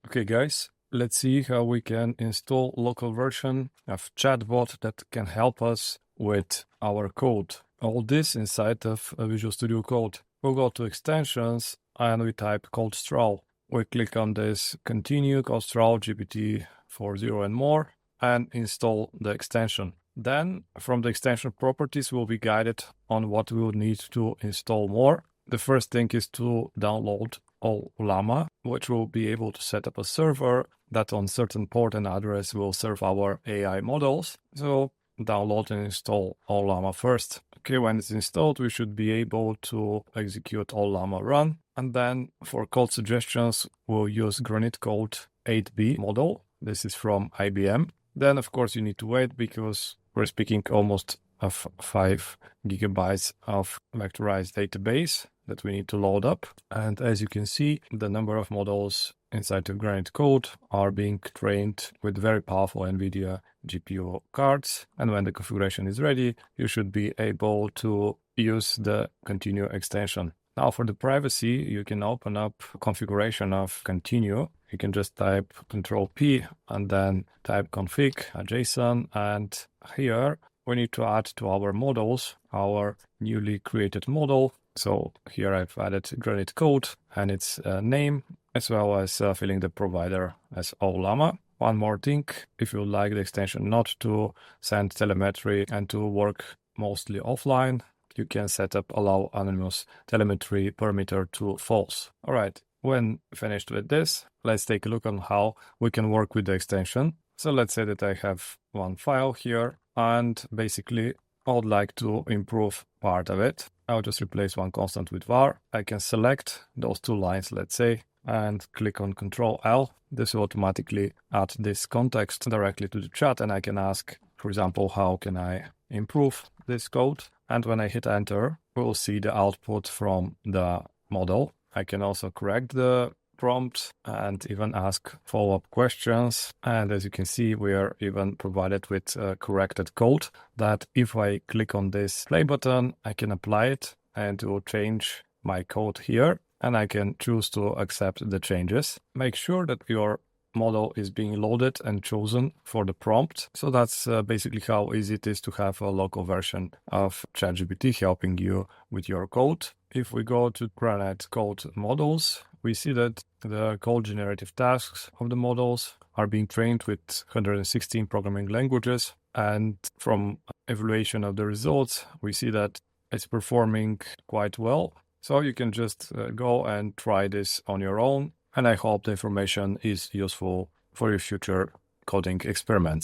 Okay guys, let's see how we can install local version of chatbot that can help us with our code. All this inside of Visual Studio Code. We'll go to extensions and we type CodeStrawl. We click on this continue CodeStrawl GPT 4.0 and more and install the extension. Then from the extension properties we'll be guided on what we will need to install more. The first thing is to download Ollama, which will be able to set up a server that on certain port and address will serve our AI models. So download and install Ollama first. Okay, when it's installed, we should be able to execute Ollama run. And then for code suggestions, we'll use Granite Code 8B model. This is from IBM. Then, of course, you need to wait because we're speaking almost of 5 gigabytes of vectorized database that we need to load up. And as you can see, the number of models inside of Granite Code are being trained with very powerful NVIDIA GPU cards. And when the configuration is ready, you should be able to use the continue extension. Now for the privacy, you can open up configuration of continue. You can just type Control P and then type config JSON. And here we need to add to our models, our newly created model. So here I've added Granite Code and its name, as well as filling the provider as Ollama. One more thing, if you like the extension not to send telemetry and to work mostly offline, you can set up allow anonymous telemetry parameter to false. All right, when finished with this, let's take a look on how we can work with the extension. So let's say that I have one file here and basically I would like to improve part of it. I'll just replace one constant with var. I can select those 2 lines, let's say, and click on Control L. This will automatically add this context directly to the chat, and I can ask, for example, how can I improve this code? And when I hit enter, we'll see the output from the model. I can also correct the prompt and even ask follow-up questions. And as you can see, we are even provided with corrected code that if I click on this play button, I can apply it and it will change my code here. And I can choose to accept the changes. Make sure that your model is being loaded and chosen for the prompt. So that's basically how easy it is to have a local version of ChatGPT helping you with your code. If we go to Granite Code models, we see that the code generative tasks of the models are being trained with 116 programming languages. And from evaluation of the results, we see that it's performing quite well. So you can just go and try this on your own. And I hope the information is useful for your future coding experiments.